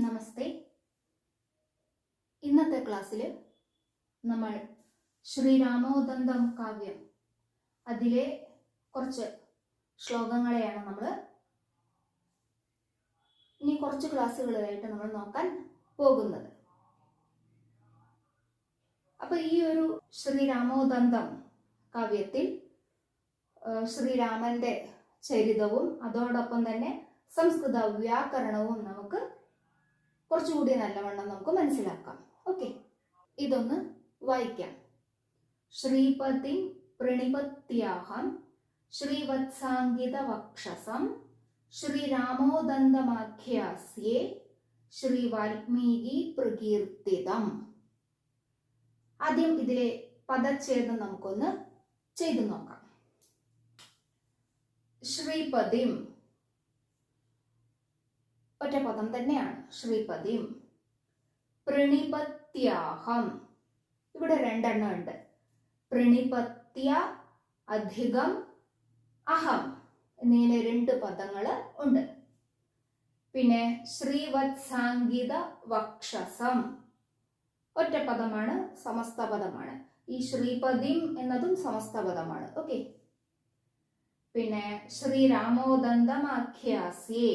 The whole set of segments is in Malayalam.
നമസ്തേ. ഇന്നത്തെ ക്ലാസ്സിൽ നമ്മൾ ശ്രീരാമോദന്തം കാവ്യം അതിലെ കുറച്ച് ശ്ലോകങ്ങളെയാണ് നമ്മൾ ഇനി കുറച്ച് ക്ലാസ്സുകളായിട്ട് നമ്മൾ നോക്കാൻ പോകുന്നത്. അപ്പൊ ഈ ഒരു ശ്രീരാമോദന്തം കാവ്യത്തിൽ ശ്രീരാമന്റെ ചരിതവും അതോടൊപ്പം തന്നെ സംസ്കൃത വ്യാകരണവും നമുക്ക് കുറച്ചുകൂടി നല്ലവണ്ണം നമുക്ക് മനസ്സിലാക്കാം. ഓക്കെ, ഇതൊന്ന് വായിക്കാം. ശ്രീപതി പ്രണിപത്യാഹം ശ്രീവത്സാംഗിത വക്ഷസം ശ്രീരാമോദന്തമാഖ്യാസ്യേ ശ്രീ വാൽമീകി പ്രകീർത്തിതം. ആദ്യം ഇതിലെ പദച്ഛേദം നമുക്കൊന്ന് ചെയ്തു നോക്കാം. ശ്രീപതിം ഒറ്റ പദം തന്നെയാണ്. ശ്രീപതിം. പ്രണിപത്യാഹം, ഇവിടെ രണ്ടെണ്ണം ഉണ്ട്. പ്രണിപത്യ അധികം അഹം എന്നിങ്ങനെ രണ്ട് പദങ്ങൾ ഉണ്ട്. പിന്നെ ശ്രീവത്സാംഗിത വക്ഷസം ഒറ്റ പദമാണ്, സമസ്ത പദമാണ്. ഈ ശ്രീപതിം എന്നതും സമസ്ത പദമാണ്. ഓക്കെ. പിന്നെ ശ്രീരാമോദന്തമാഖ്യാസ്യേ,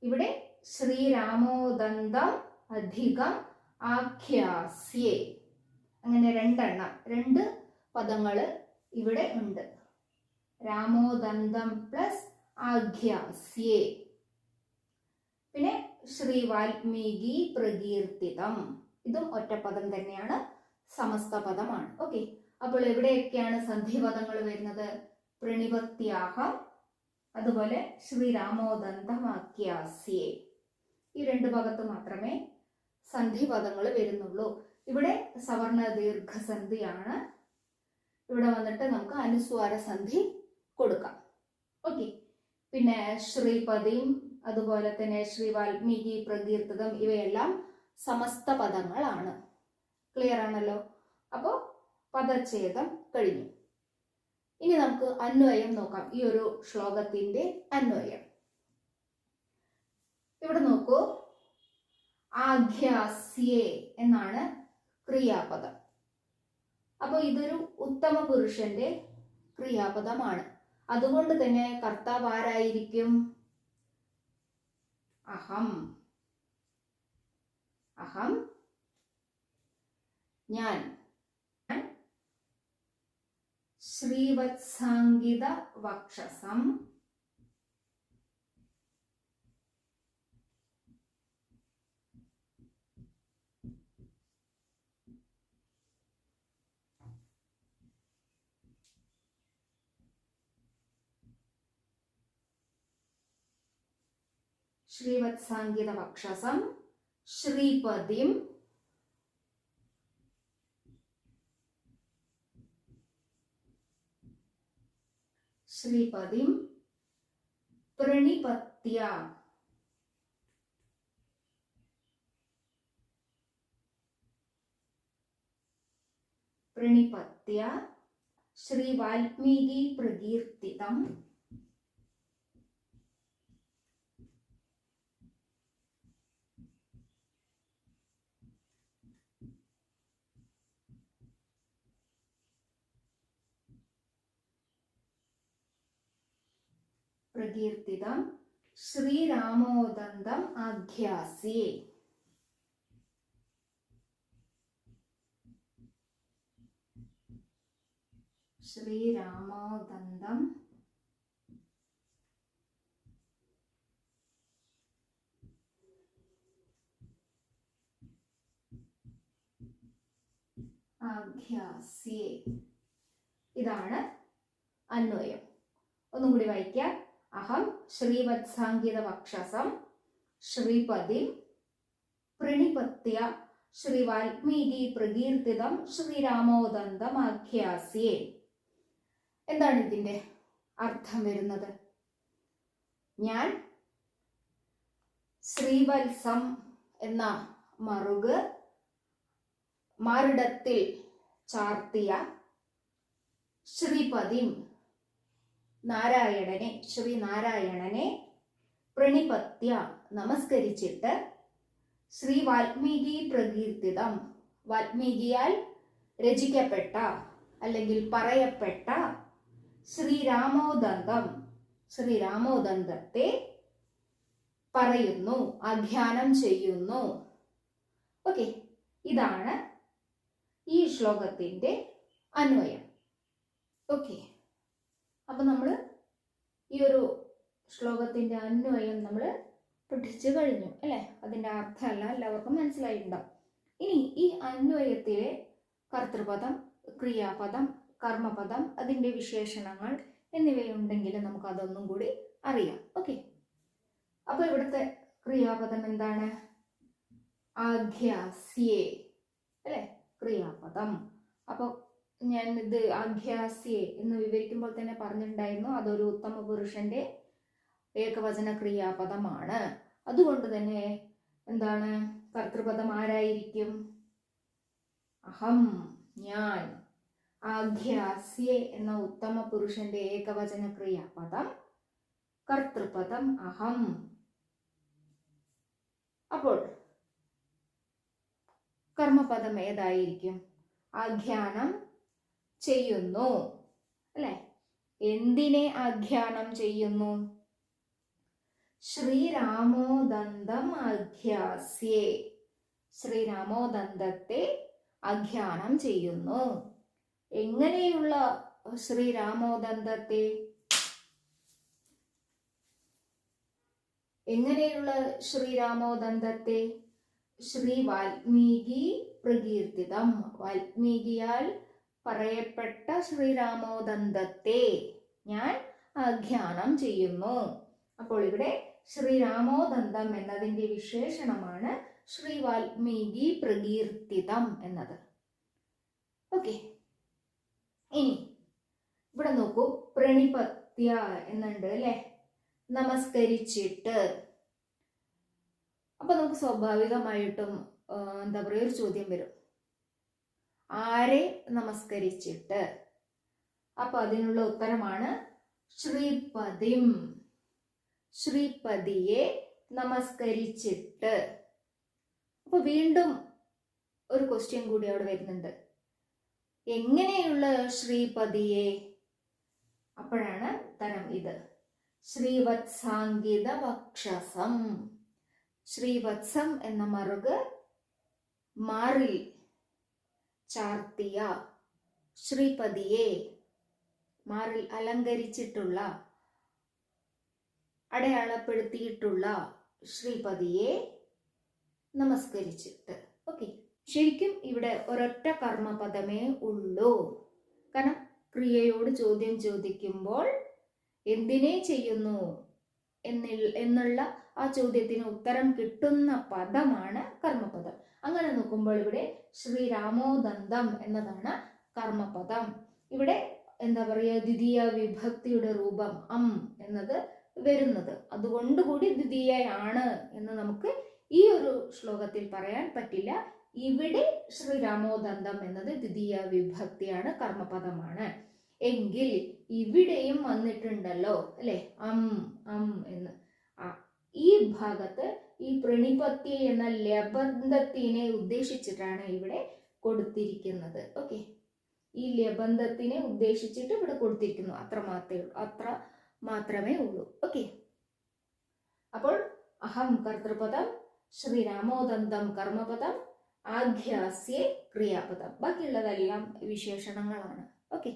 ഇവിടെ ശ്രീരാമോദന്തം അധികം ആഖ്യാസ്യേ, അങ്ങനെ രണ്ട് പദങ്ങള് ഇവിടെ ഉണ്ട്. രാമോദന്തം പ്ലസ് ആഖ്യാസ്യേ. പിന്നെ ശ്രീ വാൽമീകി പ്രകീർത്തിതം, ഇതും ഒറ്റപ്പദം തന്നെയാണ്, സമസ്ത പദമാണ്. ഓക്കെ. അപ്പോൾ എവിടെയൊക്കെയാണ് സന്ധിപദങ്ങൾ വരുന്നത്? പ്രണിപത്യാഹം, അതുപോലെ ശ്രീരാമോദന്തമാഖ്യാസ്യേ. ഈ രണ്ട് ഭാഗത്ത് മാത്രമേ സന്ധിപദങ്ങൾ വരുന്നുള്ളൂ. ഇവിടെ സവർണ ദീർഘസന്ധിയാണ്. ഇവിടെ വന്നിട്ട് നമുക്ക് അനുസ്വാര സന്ധി കൊടുക്കാം. ഓക്കെ. പിന്നെ ശ്രീപതിയും അതുപോലെ തന്നെ ശ്രീ വാൽമീകി പ്രകീർത്തിതം ഇവയെല്ലാം സമസ്ത പദങ്ങളാണ്. ക്ലിയർ ആണല്ലോ? അപ്പോൾ പദച്ഛേദം കഴിഞ്ഞു. ഇനി നമുക്ക് അന്വയം നോക്കാം. ഈ ഒരു ശ്ലോകത്തിന്റെ അന്വയം ഇവിടെ നോക്കൂ. ആഖ്യാസ്യേ എന്നാണ് ക്രിയാപദം. അപ്പോൾ ഇതൊരു ഉത്തമ പുരുഷന്റെ ക്രിയാപദമാണ്. അതുകൊണ്ട് തന്നെ കർത്താവ് ആരായിരിക്കും? അഹം. അഹം, ഞാൻ. ശ്രീവത്സാംഗിത വക്ഷസം ശ്രീവത്സാംഗിത വക്ഷസം ശ്രീപതിം ശ്രീപതിം പ്രണിപത്യ ശ്രീ വാൽമീകി പ്രകീർത്തിതം ശ്രീരാമോദന്തം ആഖ്യാസ്യേ. ശ്രീരാമോദന്തം ആഖ്യാസ്യേ. ഇതാണ് അന്വയം. ഒന്നും കൂടി വായിക്കാം. അഹം ശ്രീവത്സാംഗിത വക്ഷസം ശ്രീപതിം പ്രണിപത്യ ശ്രീ വാൽമീകി പ്രകീർത്തിതം ശ്രീരാമോദന്തം ആഖ്യാസ്യേ. എന്താണ് ഇതിന്റെ അർത്ഥം വരുന്നത്? ഞാൻ ശ്രീവത്സം എന്ന മറുക് മാറിടത്തിൽ ചാർത്തിയ ശ്രീപതിം നാരായണനെ, ശ്രീനാരായണനെ പ്രണിപത്യ നമസ്കരിച്ചിട്ട് ശ്രീ വാൽമീകി പ്രകീർത്തിതം, വാൽമീകിയാൽ രചിക്കപ്പെട്ട അല്ലെങ്കിൽ പറയപ്പെട്ട ശ്രീരാമോദന്തം, ശ്രീരാമോദന്തത്തെ പറയുന്നു, ആഖ്യാനം ചെയ്യുന്നു. ഓക്കെ, ഇതാണ് ഈ ശ്ലോകത്തിന്റെ അന്വയം. ഓക്കെ, അപ്പൊ നമ്മൾ ഈ ഒരു ശ്ലോകത്തിന്റെ അന്വയം നമ്മൾ പഠിച്ചു കഴിഞ്ഞു അല്ലെ? അതിന്റെ അർത്ഥമല്ല എല്ലാവർക്കും മനസ്സിലായിട്ടുണ്ടാവും. ഇനി ഈ അന്വയത്തിലെ കർത്തൃപദം, ക്രിയാപദം, കർമ്മപദം, അതിന്റെ വിശേഷണങ്ങൾ എന്നിവയുണ്ടെങ്കിൽ നമുക്ക് അതൊന്നും കൂടി അറിയാം. ഓക്കെ, അപ്പൊ ഇവിടുത്തെ ക്രിയാപദം എന്താണ്? ആഘ്യാസ്യേ അല്ലെ, ക്രിയാപദം. അപ്പൊ ഞാൻ ഇത് ആഘ്യാസ്യേ എന്ന് വിവരിക്കുമ്പോൾ തന്നെ പറഞ്ഞിട്ടുണ്ടായിരുന്നു, അതൊരു ഉത്തമ പുരുഷന്റെ ഏകവചന ക്രിയാപദമാണ്. അതുകൊണ്ട് തന്നെ എന്താണ് കർത്തൃപദം ആരായിരിക്കും? അഹം, ഞാൻ. ആഘ്യാസ്യേ എന്ന ഉത്തമ പുരുഷന്റെ ഏകവചന ക്രിയാപദം, കർത്തൃപദം അഹം. അപ്പോൾ കർമ്മപദം ഏതായിരിക്കും? ആഖ്യാനം ചെയ്യുന്നു അല്ലെ? എന്തിനെ ആഖ്യാനം ചെയ്യുന്നു? ശ്രീരാമോദന്തം ആഖ്യാസ്യേ, ശ്രീരാമോദന്തത്തെ ആഖ്യാനം ചെയ്യുന്നു. എങ്ങനെയുള്ള ശ്രീരാമോദന്തത്തെ? എങ്ങനെയുള്ള ശ്രീരാമോദന്തത്തെ? ശ്രീ വാൽമീകി പ്രകീർത്തിതം, വാൽമീകിയാൽ പറയപ്പെട്ട ശ്രീരാമോദന്തത്തെ ഞാൻ ആഖ്യാനം ചെയ്യുന്നു. അപ്പോൾ ഇവിടെ ശ്രീരാമോദന്തം എന്നതിന്റെ വിശേഷണമാണ് ശ്രീ വാൽമീകി പ്രകീർത്തിതം എന്നത്. ഓക്കെ, ഇനി ഇവിടെ നോക്കൂ, പ്രണിപത്യ എന്നുണ്ട് അല്ലെ, നമസ്കരിച്ചിട്ട്. അപ്പൊ നമുക്ക് സ്വാഭാവികമായിട്ടും എന്താ പറയുക, ഒരു ചോദ്യം വരും, ആരെ നമസ്കരിച്ചിട്ട്? അപ്പൊ അതിനുള്ള ഉത്തരമാണ് ശ്രീപതിം, ശ്രീപതിയെ നമസ്കരിച്ചിട്ട്. അപ്പൊ വീണ്ടും ഒരു ക്വസ്റ്റ്യൻ കൂടി അവിടെ വരുന്നുണ്ട്, എങ്ങനെയുള്ള ശ്രീപതിയെ? അപ്പോഴാണ് ഉത്തരം ഇത്, ശ്രീവത്സാങ്കിത വക്ഷസം. ശ്രീവത്സം എന്ന മറുക് മാറിൽ ചാർത്തിയ ശ്രീപതിയെ, മാറിൽ അലങ്കരിച്ചിട്ടുള്ള, അടയാളപ്പെടുത്തിയിട്ടുള്ള ശ്രീപതിയെ നമസ്കരിച്ചിട്ട്. ഓക്കെ, ശരിക്കും ഇവിടെ ഒരൊറ്റ കർമ്മപദമേ ഉള്ളൂ. കാരണം ക്രിയയോട് ചോദ്യം ചോദിക്കുമ്പോൾ എന്തിനെ ചെയ്യുന്നു എന്നുള്ള ആ ചോദ്യത്തിന് ഉത്തരം കിട്ടുന്ന പദമാണ് കർമ്മപദം. അങ്ങനെ നോക്കുമ്പോൾ ഇവിടെ ശ്രീരാമോദന്തം എന്നതാണ് കർമ്മപദം. ഇവിടെ എന്താ പറയുക, ദ്വിതീയ വിഭക്തിയുടെ രൂപം അം എന്നത് വരുന്നത്, അതുകൊണ്ടുകൂടി ദ്വിതീയയാണ് എന്ന് നമുക്ക് ഈ ഒരു ശ്ലോകത്തിൽ പറയാൻ പറ്റില്ല. ഇവിടെ ശ്രീരാമോദന്തം എന്നത് ദ്വിതീയ വിഭക്തിയാണ്, കർമ്മപദമാണ്. എങ്കിൽ ഇവിടെയും വന്നിട്ടുണ്ടല്ലോ അല്ലെ, അം അം എന്ന്. ഈ ഭാഗത്ത് ഈ പ്രണിപത്യ എന്ന ലബന്ധത്തിനെ ഉദ്ദേശിച്ചിട്ടാണ് ഇവിടെ കൊടുത്തിരിക്കുന്നത്. ഓക്കെ, ഈ ലബന്ധത്തിനെ ഉദ്ദേശിച്ചിട്ട് ഇവിടെ കൊടുത്തിരിക്കുന്നു, അത്ര മാത്രമേ ഉള്ളൂ. ഓക്കെ, അപ്പോൾ അഹം കർത്തൃപദം, ശ്രീരാമോദന്തം കർമ്മപദം, ആഘ്യാസ്യേ ക്രിയാപദം. ബാക്കിയുള്ളതെല്ലാം വിശേഷണങ്ങളാണ്. ഓക്കെ,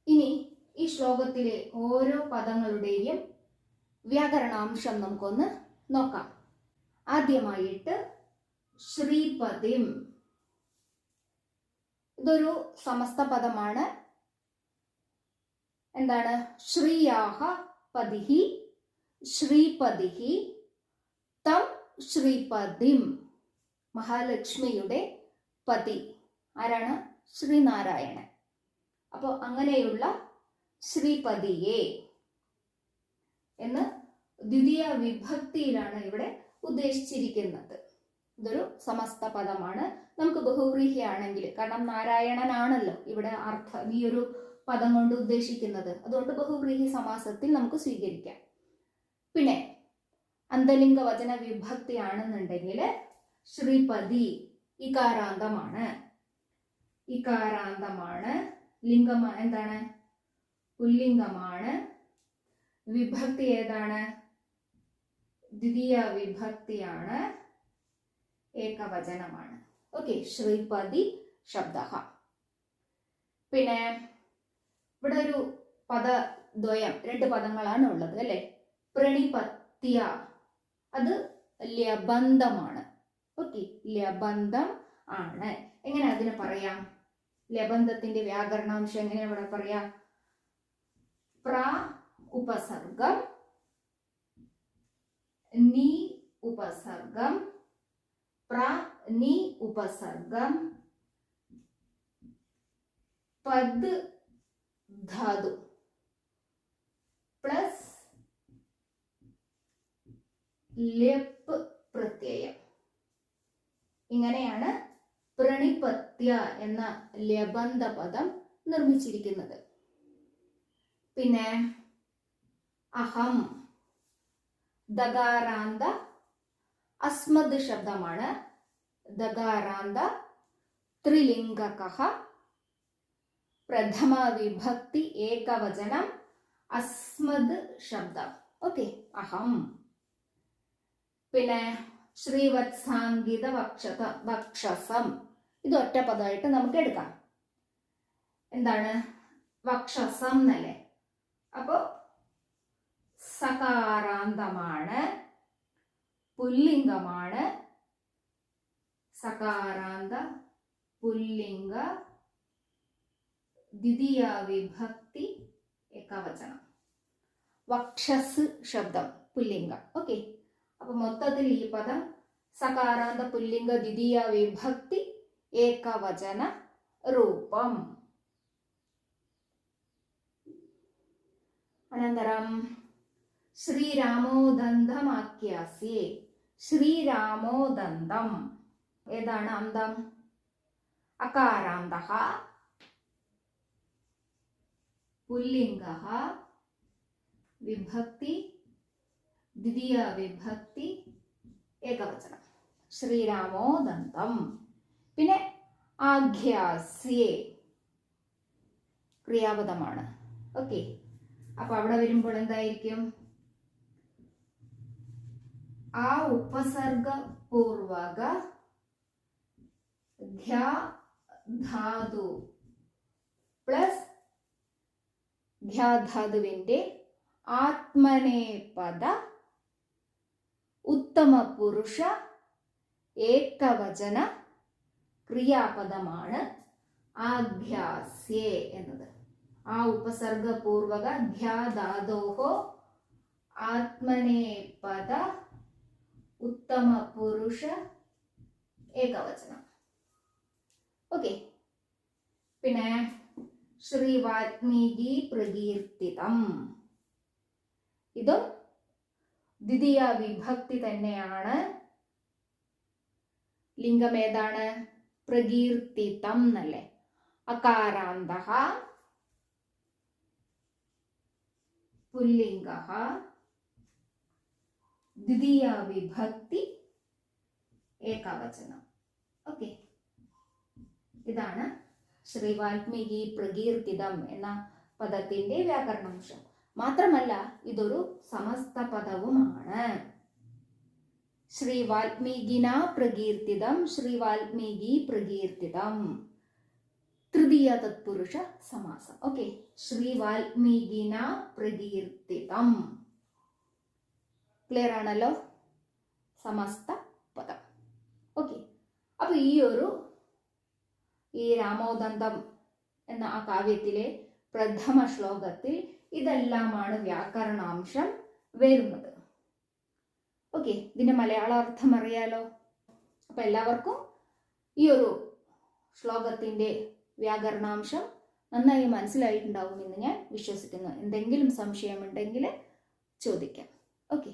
ഇനി ഈ ശ്ലോകത്തിലെ ഓരോ പദങ്ങളുടെയും വ്യാകരണാംശം നമുക്കൊന്ന് നോക്കാം. ആദ്യമായിട്ട് ശ്രീപതിം, ഇതൊരു സമസ്ത പദമാണ്. എന്താണ്? ശ്രീയാഹ പതിഹി ശ്രീപതിഹി തം ശ്രീപതിം. മഹാലക്ഷ്മിയുടെ പതി ആരാണ്? ശ്രീനാരായണൻ. അപ്പോൾ അങ്ങനെയുള്ള ശ്രീപതിയെ എന്ന് ദ്വിതീയ വിഭക്തിയിലാണ് ഇവിടെ ഉദ്ദേശിച്ചിരിക്കുന്നത്. ഇതൊരു സമസ്ത പദമാണ്. നമുക്ക് ബഹുവ്രീഹിയാണെങ്കിൽ, കാരണം നാരായണനാണല്ലോ ഇവിടെ അർത്ഥം ഈ ഒരു പദം കൊണ്ട് ഉദ്ദേശിക്കുന്നത്, അതുകൊണ്ട് ബഹുവ്രീഹി സമാസത്തിൽ നമുക്ക് സ്വീകരിക്കാം. പിന്നെ അന്തലിംഗ വചന വിഭക്തിയാണെന്നുണ്ടെങ്കിൽ ശ്രീപതി ഇകാരാന്തമാണ്. ഇകാരാന്തമാണ്. ലിംഗം എന്താണ്? പുല്ലിംഗമാണ്. വിഭക്തി ഏതാണ്? ദ്വിതീയ വിഭക്തിയാണ്. ഏകവചനമാണ്. ഓക്കെ, ശ്രീപതി ശബ്ദ. പിന്നെ ഇവിടെ ഒരു പദദ്വയം, 2 പദങ്ങളാണ് ഉള്ളത് അല്ലെ. പ്രണിപത്യ, അത് ലബന്ധമാണ്. ഓക്കെ, ലബന്ധം ആണ്. എങ്ങനെ അതിനെ പറയാം? ലബന്ധത്തിന്റെ വ്യാകരണാംശം എങ്ങനെ ഇവിടെ പറയാം? പ്ര ഉപസർഗം, നി ഉപസർഗം, പ്ര നി ഉപസർഗം, പദ് ധാതു പ്ലസ് ലെപ്പ് പ്രത്യയം. ഇങ്ങനെയാണ് പ്രണിപത്യ എന്ന ലബന്ധ പദം നിർമ്മിച്ചിരിക്കുന്നത്. പിന്നെ അഹം, ദകാരാന്ത അസ്മദ് ശബ്ദമാണ്. ദകാരാന്ത ത്രിലിംഗകഃ, പ്രഥമ വിഭക്തി ഏകവചനം, അസ്മദ് ശബ്ദം. ഓക്കെ, അഹം. പിന്നെ ശ്രീവത്സാംഗിത വക്ഷസം, ഇത് ഒറ്റ പദമായിട്ട് നമുക്ക് എടുക്കാം. എന്താണ്? വക്ഷസം എന്നല്ലേ. അപ്പോ സകാരാന്തമാണ്, പുല്ലിംഗമാണ്. സകാരാന്ത പുല്ലിംഗ, ദ്വിതീയ വിഭക്തി ഏകവചനം. വക്ഷസ് ശബ്ദം പുല്ലിംഗം. ഓക്കെ, അപ്പൊ മൊത്തത്തിൽ ഈ പദം സകാരാന്ത പുല്ലിംഗ ദ്വിതീയ വിഭക്തി ഏകവചന രൂപം. അനന്തരം ശ്രീരാമോദന്തമാഖ്യാസ്യേ. ശ്രീരാമോദന്തം ഏതാണ്? അന്തം അകാരാന്തഃ, പുല്ലിംഗഃ, വിഭക്തി ദ്വിതീയ വിഭക്തി ഏകവചനം. ശ്രീരാമോദന്തം. പിന്നെ ആഖ്യാസ്യേ ക്രിയാപദമാണ്. ഓക്കെ, അപ്പൊ അവിടെ വരുമ്പോൾ എന്തായിരിക്കും? ആ ഉപസർഗ പൂർവക ധാതു പ്ലസ് ധാതുവിന്റെ ആത്മനേപദ ഉത്തമ പുരുഷ ഏകവചന ക്രിയാപദമാണ് ആഖ്യാസ്യേ എന്നത്. ആ ഉപസർഗ പൂർവക ധാതോഹോ ആത്മനേപദ ഉത്തമ പുരുഷ ഏകവചനം. ഓക്കെ, പിന്നെ ശ്രീ വാൽമീകി പ്രകീർത്തിതം, ഇതും ദ്വിതീയ വിഭക്തി തന്നെയാണ്. ലിംഗം ഏതാണ്? പ്രകീർത്തിതം എന്നല്ലേ. അകാരാന്തഃ, പുല്ലിംഗഃ, ദ്വിതീയ വിഭക്തി ഏകവചനം. ഓക്കെ, ഇതാണ് ശ്രീ വാൽമീകി പ്രകീർത്തിതം എന്ന പദത്തിന്റെ വ്യാകരണാംശം. മാത്രമല്ല ഇതൊരു സമസ്ത പദവുമാണ്. ശ്രീ വാൽമീകിന പ്രകീർത്തിതം, ശ്രീ വാൽമീകി പ്രകീർത്തിതം, തൃതീയ തത്പുരുഷ സമാസം. ഓക്കെ, ശ്രീ വാൽമീകിന പ്രകീർത്തിതം. ക്ലിയർ ആണല്ലോ? സമസ്ത പദം. ഓക്കെ, അപ്പൊ ഈ രാമോദന്തം എന്ന ആ കാവ്യത്തിലെ പ്രഥമ ശ്ലോകത്തിൽ ഇതെല്ലാമാണ് വ്യാകരണാംശം വരുന്നത്. ഓക്കെ, ഇതിന്റെ മലയാളാർത്ഥം അറിയാലോ. അപ്പൊ എല്ലാവർക്കും ഈ ഒരു ശ്ലോകത്തിന്റെ വ്യാകരണാംശം നന്നായി മനസ്സിലായിട്ടുണ്ടാവുമെന്ന് ഞാൻ വിശ്വസിക്കുന്നു. എന്തെങ്കിലും സംശയമുണ്ടെങ്കിൽ ചോദിക്കാം. ഓക്കെ.